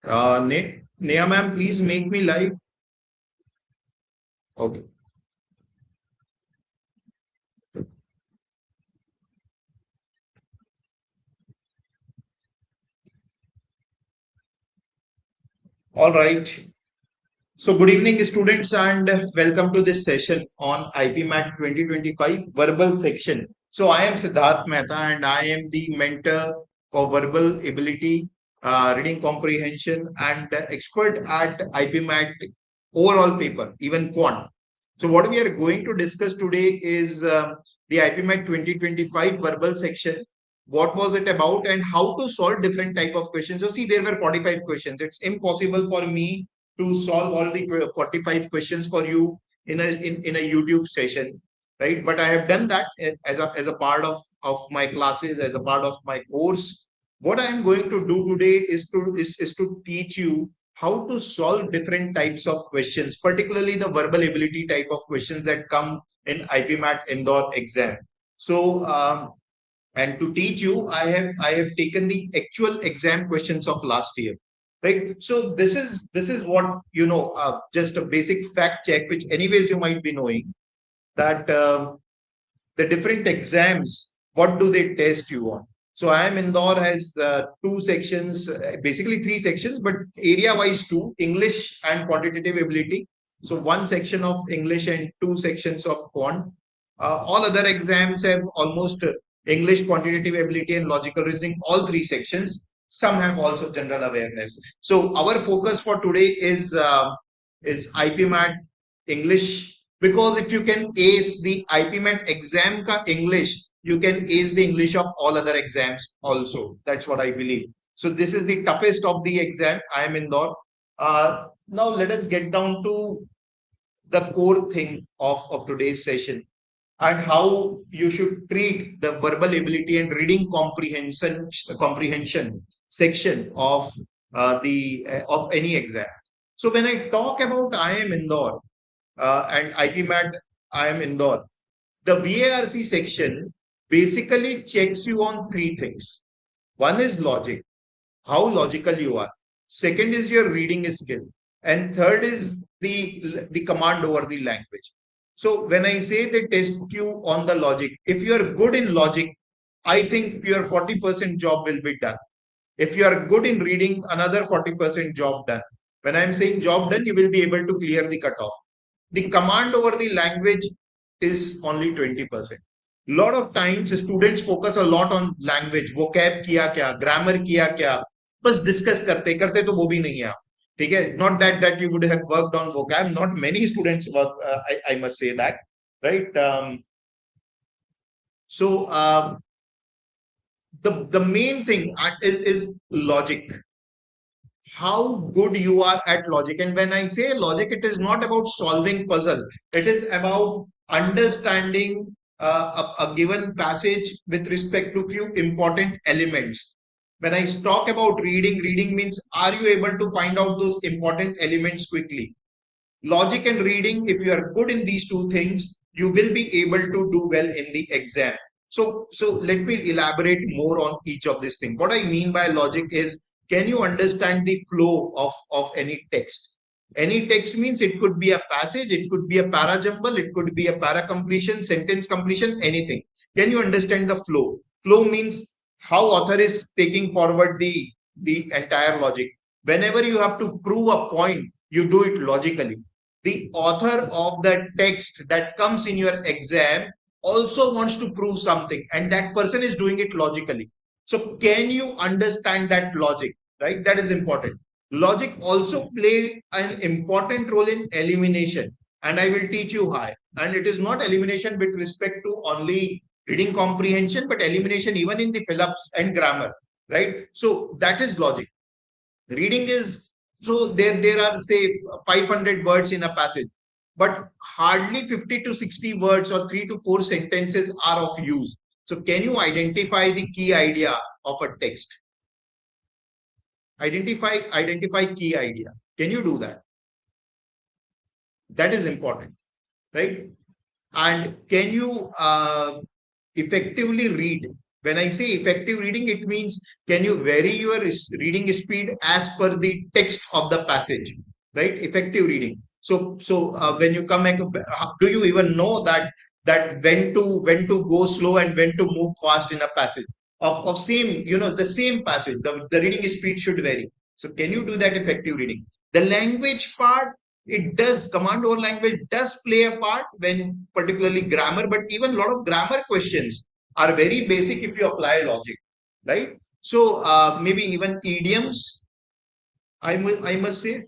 Neha ma'am, please make me live. Okay. All right. So good evening, students, and welcome to this session on IPMAT 2025 verbal section. So I am Siddharth Mehta, and I am the mentor for verbal ability, reading comprehension, and expert at IPMAT overall paper, even quant. So what we are going to discuss today is the IPMAT 2025 verbal section. What was it about and how to solve different type of questions. So see, there were 45 questions. It's impossible for me to solve all the 45 questions for you in a YouTube session, right? But I have done that as a part of my classes, as a part of my course. What I am going to do today is to teach you how to solve different types of questions, particularly the verbal ability type of questions that come in IPMAT Indore exam. So, and to teach you, I have taken the actual exam questions of last year, right? So this is what just a basic fact check, which anyways you might be knowing that the different exams, what do they test you on? So I am Indore has two sections, basically three sections, but area wise two, English and quantitative ability. So one section of English and two sections of quant. All other exams have almost English, quantitative ability, and logical reasoning, all three sections. Some have also general awareness. So our focus for today is IPMAT English, because if you can ace the IPMAT exam ka English, you can ace the English of all other exams also. That's what I believe. So this is the toughest of the exam. I am Indore. Now let us get down to the core thing of today's session and how you should treat the verbal ability and reading comprehension section of any exam. So when I talk about I am Indore, and IPMAT I am Indore, the VARC section basically checks you on three things. One is logic, how logical you are. Second is your reading skill. And third is the command over the language. So when I say they test you on the logic, if you are good in logic, I think your 40% job will be done. If you are good in reading, another 40% job done. When I'm saying job done, you will be able to clear the cutoff. The command over the language is only 20%. Lot of times students focus a lot on language, vocab किया क्या, grammar किया क्या, बस discuss करते करते तो वो भी नहीं है आप, ठीक है? Not that you would have worked on vocab. Not many students work. I must say that, right? So the main thing is logic, how good you are at logic. And when I say logic, it is not about solving puzzle, it is about understanding a given passage with respect to few important elements. When I talk about reading means, are you able to find out those important elements quickly? Logic and reading, if you are good in these two things, you will be able to do well in the exam. So let me elaborate more on each of these things. What I mean by logic is, can you understand the flow of any text? Any text means it could be a passage, it could be a parajumble, it could be a para completion, sentence completion, anything. Can you understand the flow? Flow means how author is taking forward the entire logic. Whenever you have to prove a point, you do it logically. The author of the text that comes in your exam also wants to prove something, and that person is doing it logically. So can you understand that logic, right? That is important. Logic also play an important role in elimination, and I will teach you how. And it is not elimination with respect to only reading comprehension, but elimination even in the fill-ups and grammar, right? So that is logic. Reading is, so there are say 500 words in a passage, but hardly 50 to 60 words or 3 to 4 sentences are of use. So can you identify the key idea of a text? Identify key idea. Can you do that? That is important, right? And can you effectively read? When I say effective reading, it means can you vary your reading speed as per the text of the passage, right? Effective reading. So when you come back, do you even know that when to go slow and when to move fast in a passage of same, the same passage, the reading speed should vary. So can you do that effective reading? The language part, it does, command over language does play a part when particularly grammar, but even a lot of grammar questions are very basic if you apply logic, right? So maybe even idioms, I must say,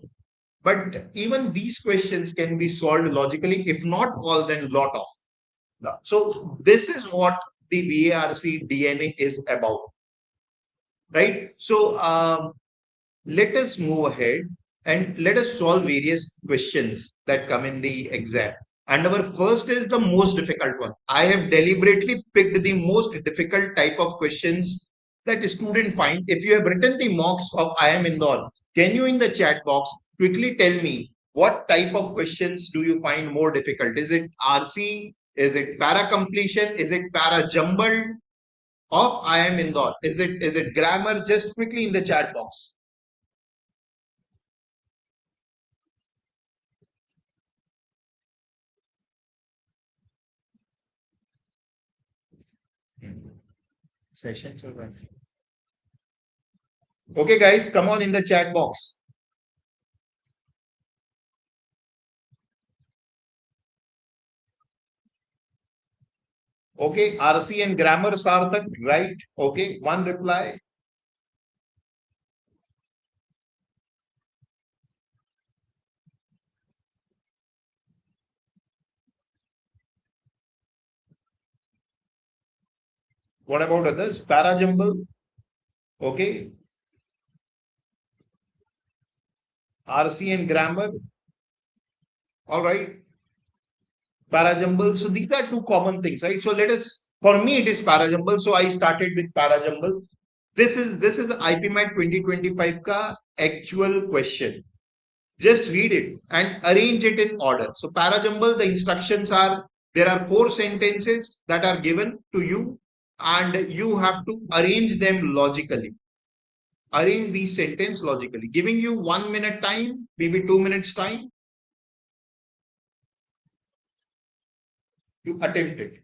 but even these questions can be solved logically, if not all, then lot of. So this is what the VARC DNA is about, right? So let us move ahead and let us solve various questions that come in the exam. And our first is the most difficult one. I have deliberately picked the most difficult type of questions that a student find. If you have written the mocks of IIM Indore, can you in the chat box quickly tell me what type of questions do you find more difficult? Is it RC? Is it para completion? Is it para jumbled of IIM Indore? Is it grammar? Just quickly in the chat box. Session चल रहा है. Okay, guys, come on in the chat box. Okay, RC and grammar, Sarthak, right? Okay, one reply. What about others? Parajumble. Okay, RC and grammar. All right. Parajumble. So these are two common things, right? So let us, for me, it is parajumble. So I started with parajumble. This is the IPMAT 2025 ka actual question. Just read it and arrange it in order. So parajumble, the instructions are, there are 4 sentences that are given to you and you have to arrange them logically. Arrange these sentences logically, giving you 1 minute time, maybe 2 minutes time to attempt it.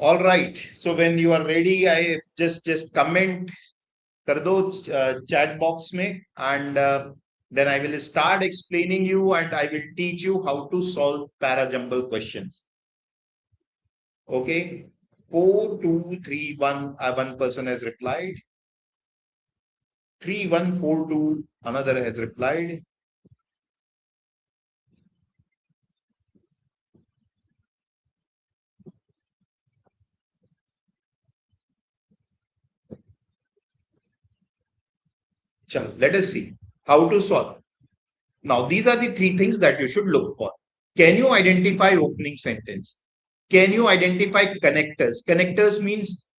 All right. So when you are ready, I just comment कर दो chat box में and then I will start explaining you and I will teach you how to solve parajumble questions. Okay. 4231, one person has replied. 3142, another has replied. Chalo, let us see how to solve. Now, these are the 3 things that you should look for. Can you identify opening sentence? Can you identify connectors? Connectors means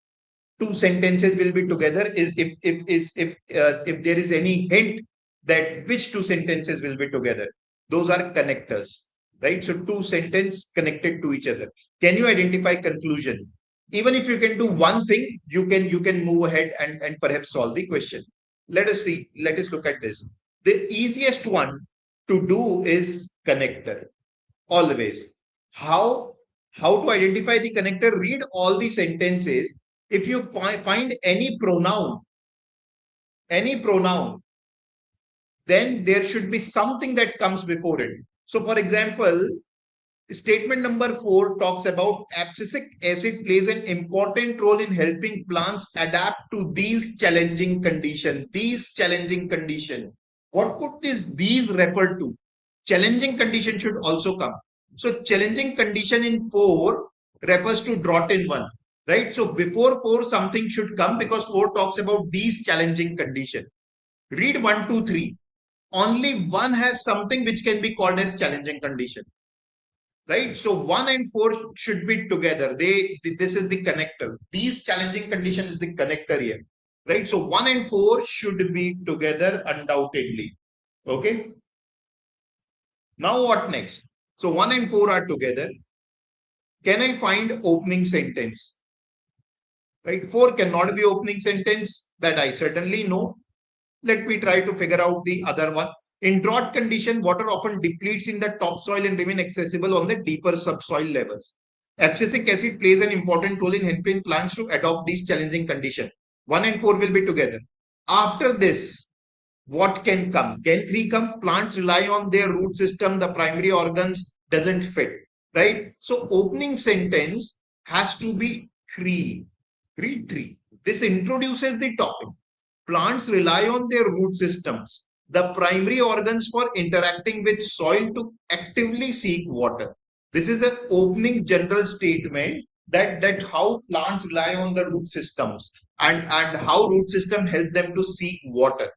2 sentences will be together. If there is any hint that which 2 sentences will be together, those are connectors, right? So 2 sentences connected to each other. Can you identify conclusion? Even if you can do one thing, you can move ahead and perhaps solve the question. Let us see. Let us look at this. The easiest one to do is connector. Always. How? How to identify the connector? Read all the sentences. If you find any pronoun, then there should be something that comes before it. So, for example, Statement number 4 talks about abscisic acid plays an important role in helping plants adapt to these challenging conditions. These challenging conditions. What could these refer to? Challenging condition should also come. So challenging condition in 4 refers to drought in 1. Right? So before 4 something should come because 4 talks about these challenging conditions. Read 1, 2, 3. Only one has something which can be called as challenging condition, right? So 1 and 4 should be together. This is the connector. These challenging conditions is the connector here, right? So 1 and 4 should be together undoubtedly. Okay. Now what next? So 1 and 4 are together. Can I find opening sentence? Right? 4 cannot be opening sentence. That I certainly know. Let me try to figure out the other one. In drought condition, water often depletes in the topsoil and remain accessible on the deeper subsoil levels. Abscisic acid plays an important role in helping plants to adopt these challenging conditions. 1 and 4 will be together. After this, what can come? Can 3 come? Plants rely on their root system, the primary organs doesn't fit, right? So opening sentence has to be 3. Read 3. This introduces the topic. Plants rely on their root systems, the primary organs, for interacting with soil to actively seek water. This is an opening general statement that how plants rely on the root systems and how root system help them to seek water,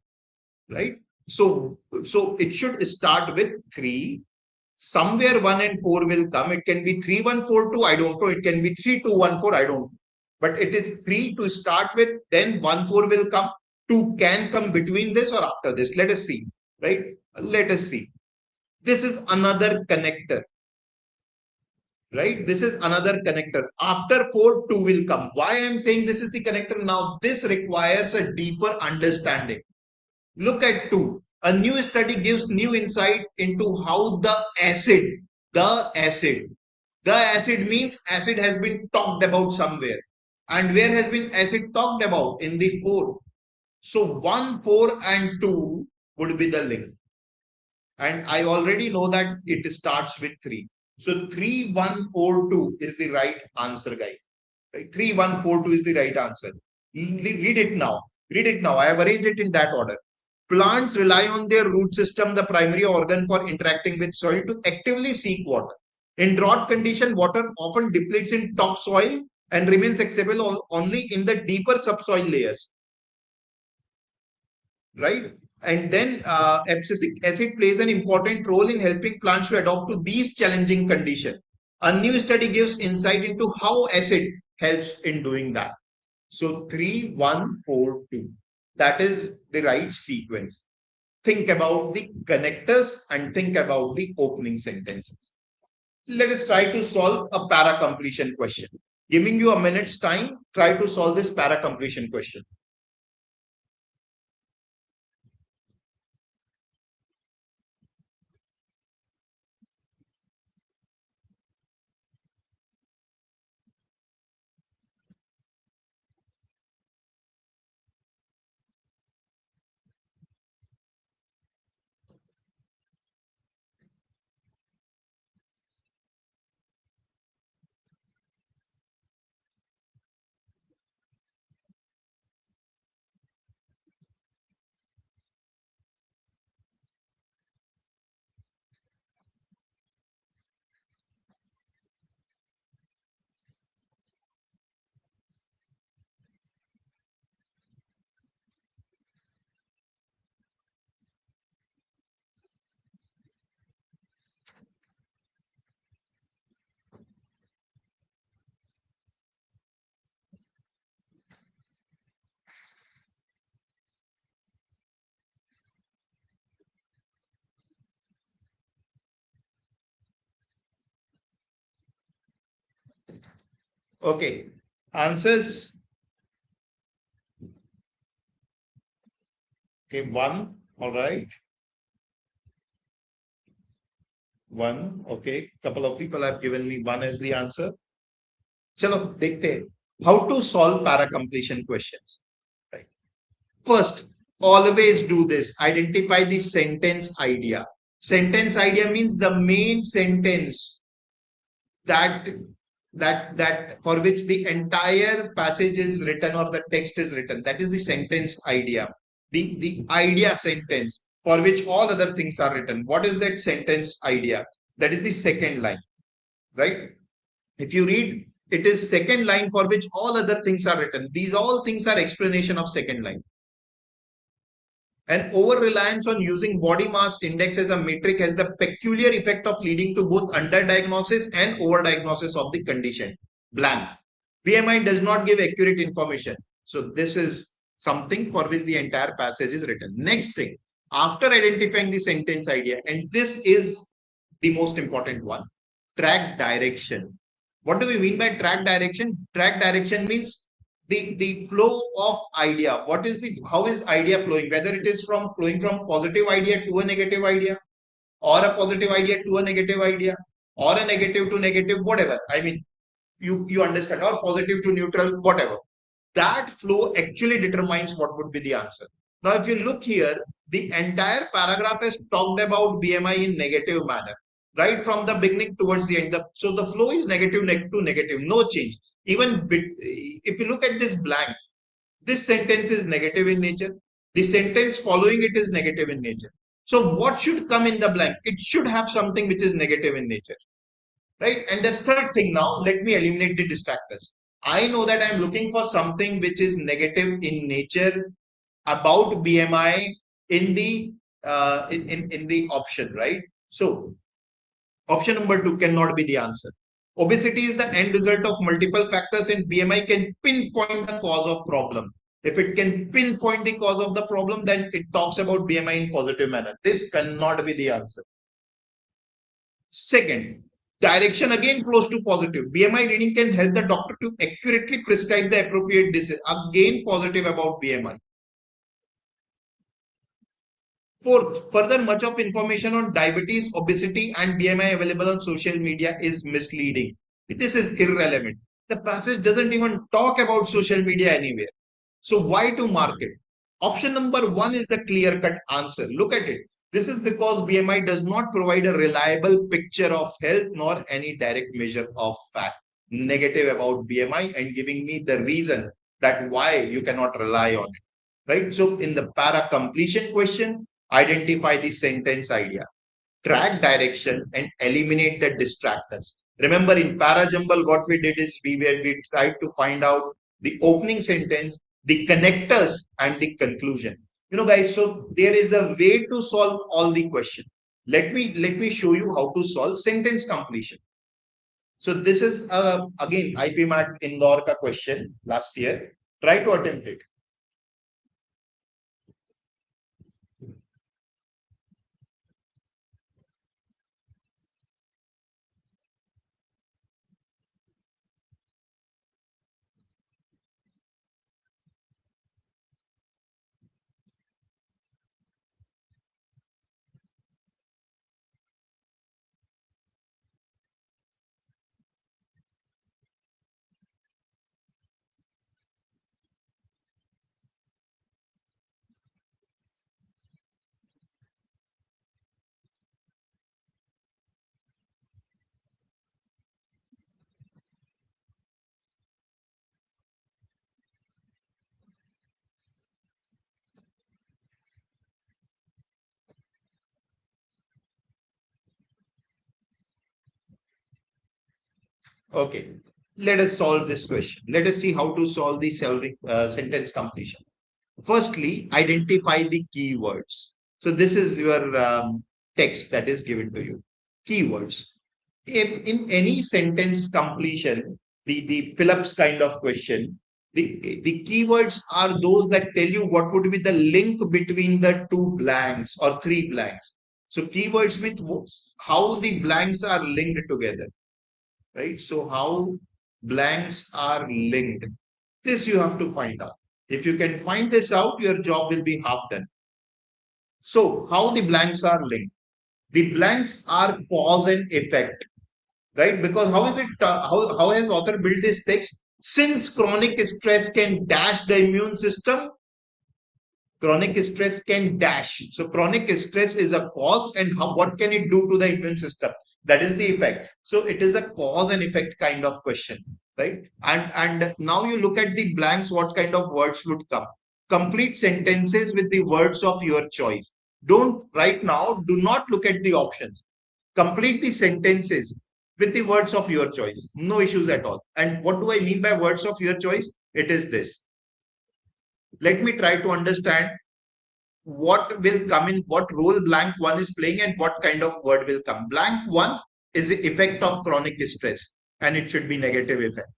right? So it should start with 3. Somewhere 1 and 4 will come. It can be 3, 1, 4, 2. I don't know. It can be 3, 2, 1, 4. I don't know. But it is 3 to start with. Then 1, 4 will come. 2 can come between this or after this. Let us see. Right? Let us see. This is another connector. Right? This is another connector. After 4, 2 will come. Why I am saying this is the connector now? This requires a deeper understanding. Look at 2. A new study gives new insight into how the acid means acid has been talked about somewhere. And where has been acid talked about? In the 4. So 1, 4 and 2 would be the link. And I already know that it starts with 3. So 3, 1, 4, 2 is the right answer, guys. Right? 3, 1, 4, 2 is the right answer. Read it now. Read it now. I have arranged it in that order. Plants rely on their root system, the primary organ, for interacting with soil to actively seek water. In drought condition, water often depletes in topsoil and remains accessible only in the deeper subsoil layers. Right? And then abscisic acid plays an important role in helping plants to adapt to these challenging conditions. A new study gives insight into how acid helps in doing that. So 3, 1, 4, 2. That is the right sequence. Think about the connectors and think about the opening sentences. Let us try to solve a para completion question. Giving you a minute's time, try to solve this para completion question. Okay, answers. Okay, 1, all right. 1, okay. Couple of people have given me 1 as the answer. Chalo, dekhte hain. How to solve para completion questions. Right. First, always do this. Identify the sentence idea. Sentence idea means the main sentence. that for which the entire passage is written or the text is written. That is the sentence idea. The idea sentence for which all other things are written. What is that sentence idea? That is the second line, right? If you read, it is second line for which all other things are written. These all things are explanation of second line. An over-reliance on using body mass index as a metric has the peculiar effect of leading to both underdiagnosis and overdiagnosis of the condition. Blank. BMI does not give accurate information. So this is something for which the entire passage is written. Next thing, after identifying the sentence idea, and this is the most important one, track direction. What do we mean by track direction? Track direction means the flow of idea. What is the how is idea flowing? Whether it is from flowing from positive idea to a negative idea, or a positive idea to a negative idea, or a negative to negative, whatever. I mean, you understand, or positive to neutral, whatever. That flow actually determines what would be the answer. Now, if you look here, the entire paragraph is talked about BMI in negative manner, right from the beginning towards the end. So the flow is negative to negative, no change. Even if you look at this blank, this sentence is negative in nature. The sentence following it is negative in nature. So what should come in the blank? It should have something which is negative in nature, right? And the third thing, now let me eliminate the distractors. I know that I'm looking for something which is negative in nature about BMI in the in the option, right? So option number 2 cannot be the answer. Obesity is the end result of multiple factors, and BMI can pinpoint the cause of problem. If it can pinpoint the cause of the problem, then it talks about BMI in positive manner. This cannot be the answer. Second, direction again flows to positive. BMI reading can help the doctor to accurately prescribe the appropriate disease. Again, positive about BMI. Fourth, further, much of information on diabetes, obesity, and BMI available on social media is misleading. This is irrelevant. The passage doesn't even talk about social media anywhere. So why to market? Option number 1 is the clear-cut answer. Look at it. This is because BMI does not provide a reliable picture of health nor any direct measure of fat. Negative about BMI and giving me the reason that why you cannot rely on it. Right? So in the para completion question, identify the sentence idea, track direction, and eliminate the distractors. Remember, in parajumble, what we did is we tried to find out the opening sentence, the connectors, and the conclusion. You know, guys, so there is a way to solve all the questions. Let me show you how to solve sentence completion. So this is again IPMAT Indore ka question last year. Try to attempt it. Okay, let us solve this question. Let us see how to solve the sentence completion. Firstly, identify the keywords. So this is your text that is given to you. Keywords. If in any sentence completion, the Phillips kind of question, the keywords are those that tell you what would be the link between the two blanks or three blanks. So keywords means how the blanks are linked together, right? So how blanks are linked. This you have to find out. If you can find this out, your job will be half done. So how the blanks are linked? The blanks are cause and effect, right? Because how is it? How has author built this text? Since chronic stress can dash the immune system, chronic stress can dash. So chronic stress is a cause, and what can it do to the immune system? That is the effect. So it is a cause and effect kind of question, right? And now you look at the blanks, what kind of words would come? Complete sentences with the words of your choice. Don't right now, do not look at the options. Complete the sentences with the words of your choice. No issues at all. And what do I mean by words of your choice? It is this. Let me try to understand what will come in, what role blank one is playing, and what kind of word will come. Blank one is the effect of chronic stress, and it should be negative effect.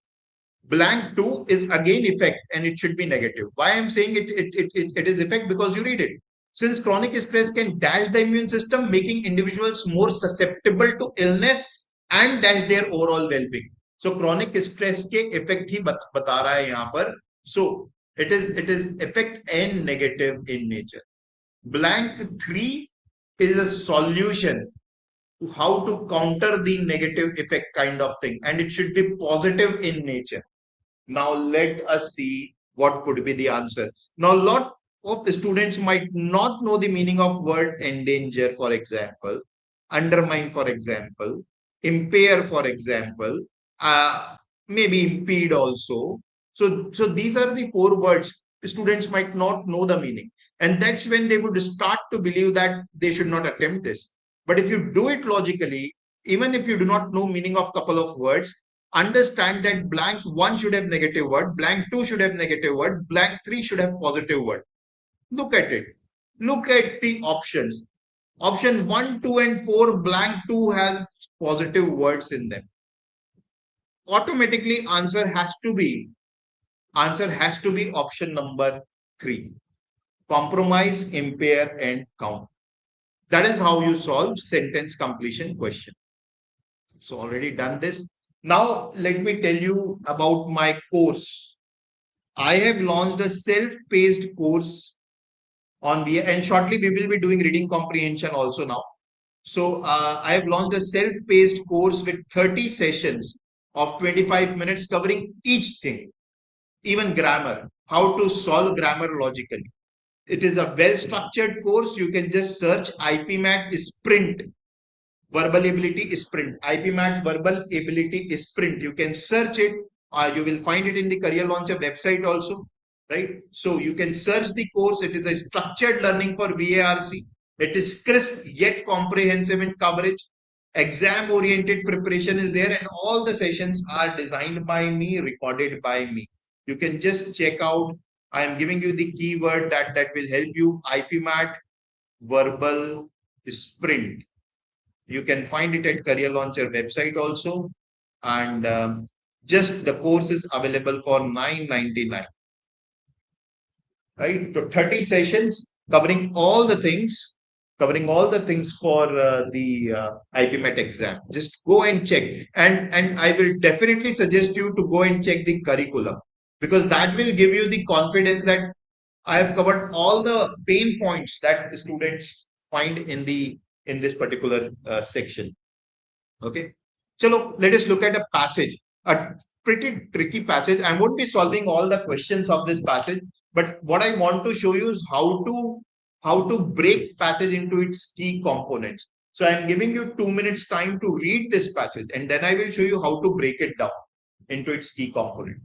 Blank 2 is again effect, and it should be negative. Why I'm saying it is effect? Because you read it. Since chronic stress can dash the immune system, making individuals more susceptible to illness and dash their overall well-being. So chronic stress के effect ही बता रहा है यहाँ पर. So it is effect and negative in nature. Blank 3 is a solution to how to counter the negative effect kind of thing, and it should be positive in nature. Now let us see what could be the answer. Now, a lot of the students might not know the meaning of word endanger, for example, undermine, for example, impair, for example, uh, maybe impede also. So these are the four words. Students might not know the meaning, and that's when they would start to believe that they should not attempt this. But if you do it logically, even if you do not know meaning of couple of words, understand that blank 1 should have negative word, blank 2 should have negative word, blank 3 should have positive word. Look at it. Look at the options. Option 1, 2 and 4, blank 2 has positive words in them. Automatically answer has to be option number 3. Compromise, impair and count. That is how you solve sentence completion question. So already done this. Now let me tell you about my course. I have launched a self-paced course on BA, and shortly we will be doing reading comprehension also now. So I have launched a self-paced course with 30 sessions of 25 minutes covering each thing, even grammar, how to solve grammar logically. It is a well-structured course. You can just search IPMAT Sprint verbal ability sprint, IPMAT verbal ability sprint. You can search it. You will find it in the career launcher website also, right? So you can search the course. It is a structured learning for VARC. It is crisp yet comprehensive in coverage. Exam oriented preparation is there, and all the sessions are designed by me, recorded by me. You can just check out. I am giving you the keyword that will help you. IPMAT verbal sprint. You can find it at Career Launcher website also. And just the course is available for 999. Right? So 30 sessions covering all the things for the IPMET exam. Just go and check. And I will definitely suggest you to go and check the curriculum, because that will give you the confidence that I have covered all the pain points that the students find in this particular section. Okay. Chalo, let us look at a passage, a pretty tricky passage. I won't be solving all the questions of this passage, but what I want to show you is how to break passage into its key components. So I'm giving you 2 minutes time to read this passage, and then I will show you how to break it down into its key component.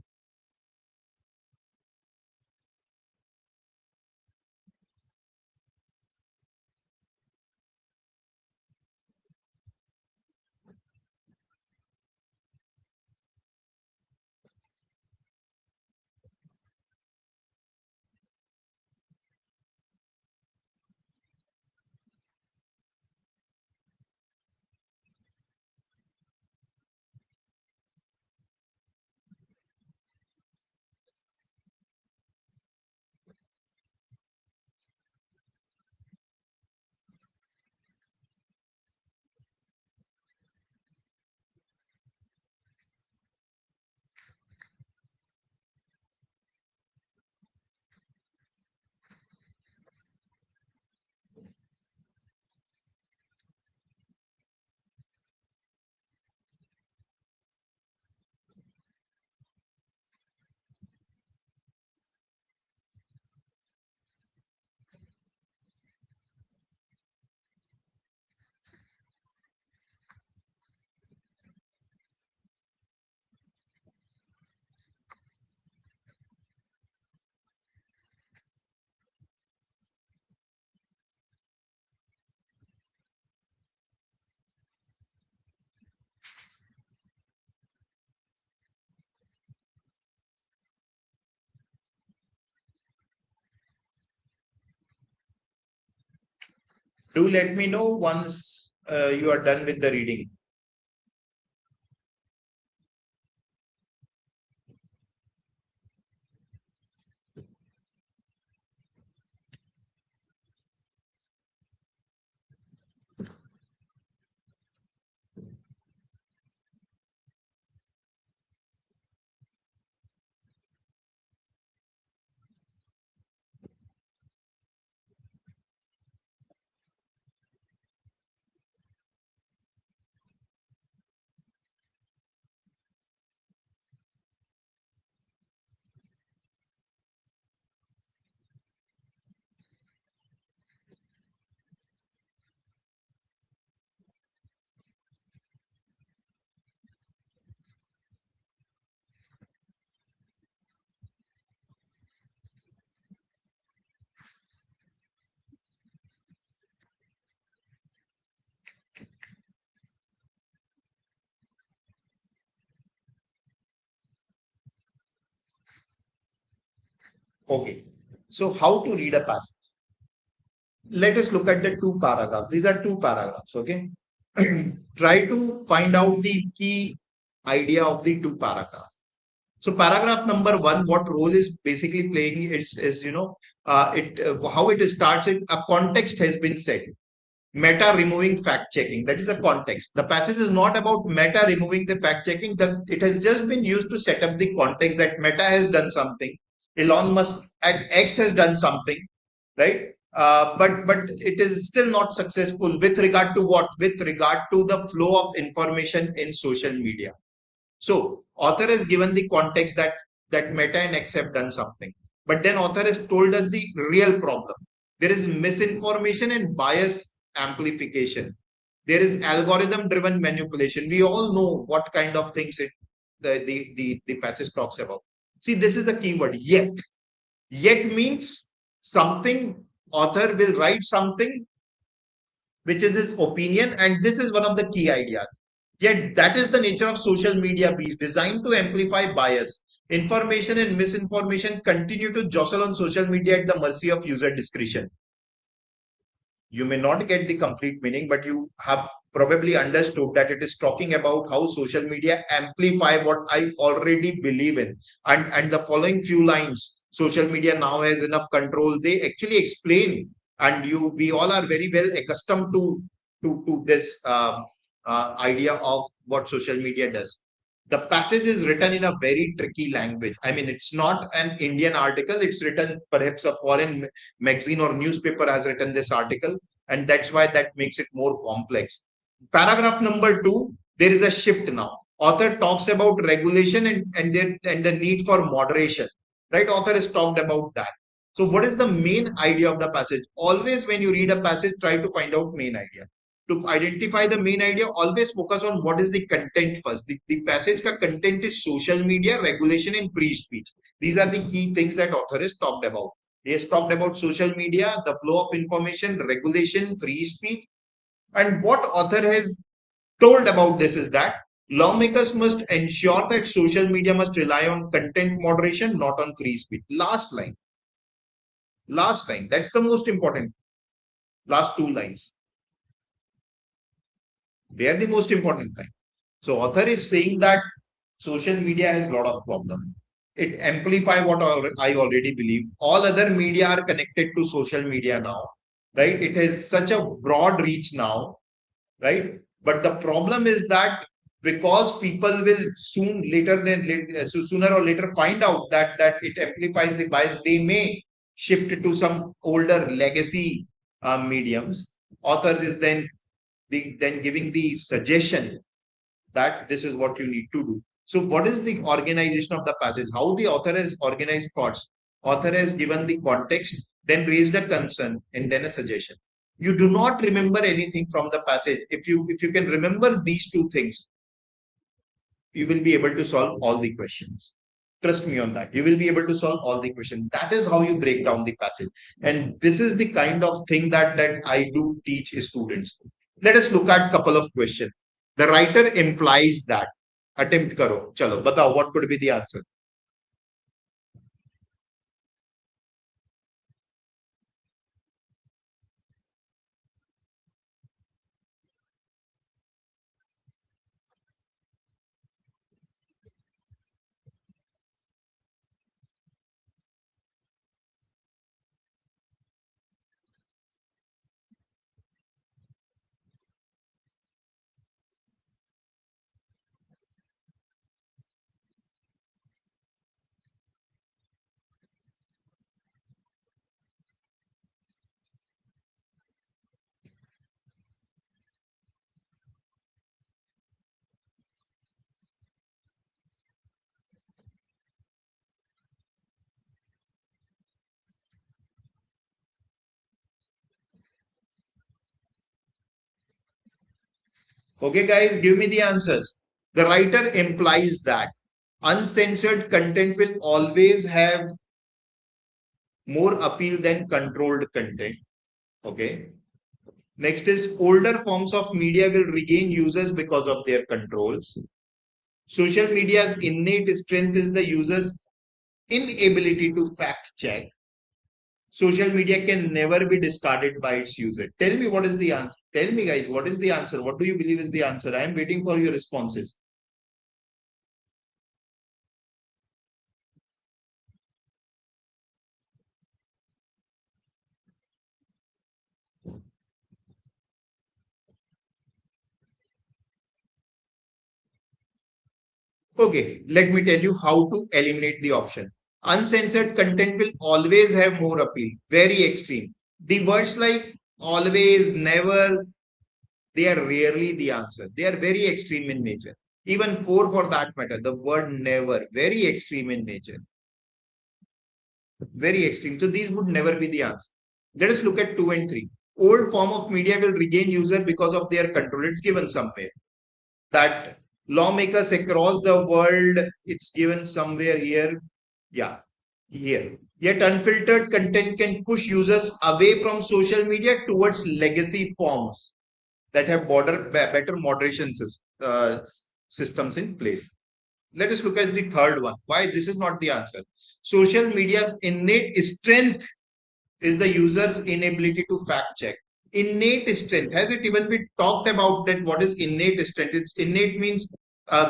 Do let me know once you are done with the reading. Okay. So how to read a passage? Let us look at the two paragraphs. These are two paragraphs. Okay. Try to find out the key idea of the two paragraphs. So paragraph number one, what role is basically playing is how it starts. A context has been set. Meta removing fact checking. That is a context. The passage is not about Meta removing the fact checking. It has just been used to set up the context that Meta has done something. Elon Musk at X has done something, right? But it is still not successful with regard to what? With regard to the flow of information in social media. So author has given the context that Meta and X have done something, but then author has told us the real problem. There is misinformation and bias amplification. There is algorithm driven manipulation. We all know what kind of things the passage talks about. See, this is the keyword yet. Yet means something, author will write something which is his opinion, and this is one of the key ideas. Yet that is the nature of social media beast, designed to amplify bias. Information and misinformation continue to jostle on social media at the mercy of user discretion. You may not get the complete meaning, but you have probably understood that it is talking about how social media amplify what I already believe in. And the following few lines, social media now has enough control. They actually explain, and we all are very well accustomed to this idea of what social media does. The passage is written in a very tricky language. I mean, it's not an Indian article. It's written, perhaps a foreign magazine or newspaper has written this article, and that's why that makes it more complex. Paragraph number two, there is a shift now. Author talks about regulation and the need for moderation. Right? Author has talked about that. So, what is the main idea of the passage? Always, when you read a passage, try to find out main idea. To identify the main idea, always focus on what is the content first. The passage ka content is social media, regulation, and free speech. These are the key things that author has talked about. He has talked about social media, the flow of information, regulation, free speech. And what author has told about this is that lawmakers must ensure that social media must rely on content moderation, not on free speech. Last line. Last line. That's the most important. Last two lines. They are the most important line. So author is saying that social media has a lot of problem. It amplify what I already believe. All other media are connected to social media now, right? It has such a broad reach now, right? But the problem is that because people will sooner or later find out that it amplifies the bias, they may shift to some older legacy mediums. Authors is then giving the suggestion that this is what you need to do. So, what is the organization of the passage? How the author has organized thoughts? Author has given the context, then raised a concern, and then a suggestion. You do not remember anything from the passage. If you can remember these two things, you will be able to solve all the questions. Trust me on that. You will be able to solve all the questions. That is how you break down the passage. And this is the kind of thing that I do teach students. Let us look at a couple of questions. The writer implies that. Attempt karo. Chalo, batao, what could be the answer? Okay, guys, give me the answers. The writer implies that uncensored content will always have more appeal than controlled content. Okay. Next is older forms of media will regain users because of their controls. Social media's innate strength is the user's inability to fact check. Social media can never be discarded by its user. Tell me what is the answer. Tell me, guys, what is the answer? What do you believe is the answer? I am waiting for your responses. Okay, let me tell you how to eliminate the option. Uncensored content will always have more appeal. Very extreme. The words like always, never, they are rarely the answer. They are very extreme in nature. Even for that matter, the word never, very extreme in nature. Very extreme. So these would never be the answer. Let us look at 2 and 3. Old form of media will regain user because of their control. It's given somewhere. That lawmakers across the world, it's given somewhere here. Yeah, here. Yet unfiltered content can push users away from social media towards legacy forms that have better moderation systems in place. Let us look at the third one. Why this is not the answer. Social media's innate strength is the user's inability to fact check. Innate strength. Has it even been talked about that what is innate strength? It's innate means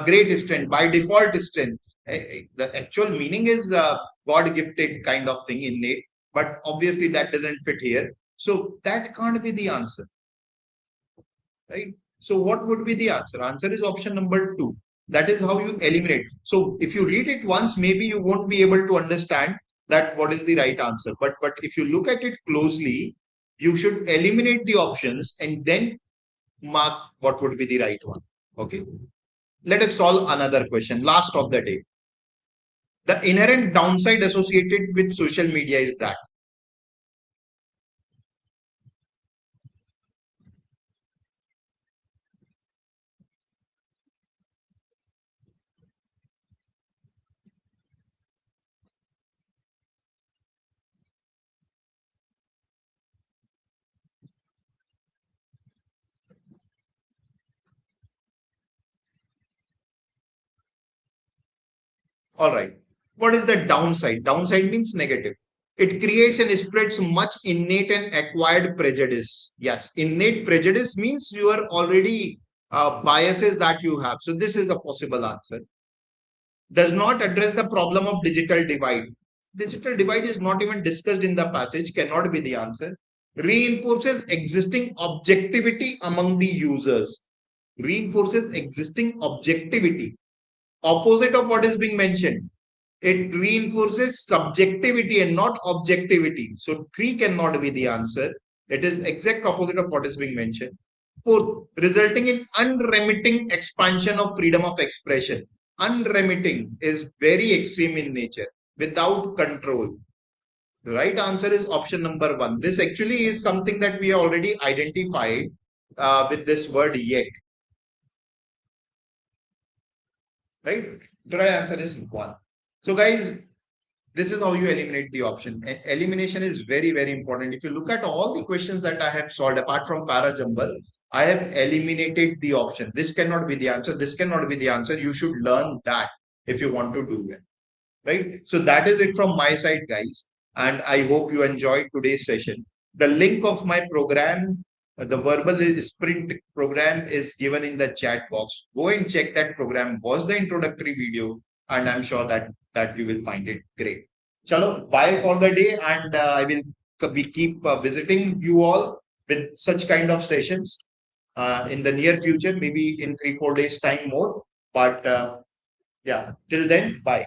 great strength, by default strength. The actual meaning is God gifted kind of thing, innate, but obviously that doesn't fit here. So that can't be the answer, right? So what would be the answer? Answer is option number 2. That is how you eliminate. So if you read it once, maybe you won't be able to understand that what is the right answer. But if you look at it closely, you should eliminate the options and then mark what would be the right one. Okay. Let us solve another question. Last of the day. The inherent downside associated with social media is that. All right. What is the downside? Downside means negative. It creates and spreads much innate and acquired prejudice. Yes, innate prejudice means you are already biases that you have. So this is a possible answer. Does not address the problem of digital divide. Digital divide is not even discussed in the passage, cannot be the answer. Reinforces existing objectivity among the users. Reinforces existing objectivity. Opposite of what is being mentioned. It reinforces subjectivity and not objectivity. So 3 cannot be the answer. It is exact opposite of what is being mentioned. Fourth, resulting in unremitting expansion of freedom of expression. Unremitting is very extreme in nature, without control. The right answer is option number 1. This actually is something that we already identified with this word yet. Right? The right answer is 1. So guys, this is how you eliminate the option. And elimination is very, very important. If you look at all the questions that I have solved, apart from parajumble, I have eliminated the option. This cannot be the answer. This cannot be the answer. You should learn that if you want to do it. Right? So that is it from my side, guys. And I hope you enjoyed today's session. The link of my program, the verbal sprint program, is given in the chat box. Go and check that program. Watch the introductory video, and I'm sure that you will find it great. Chalo, bye for the day, and I will we keep visiting you all with such kind of sessions in the near future, maybe in 3-4 days time more. But yeah, till then, bye.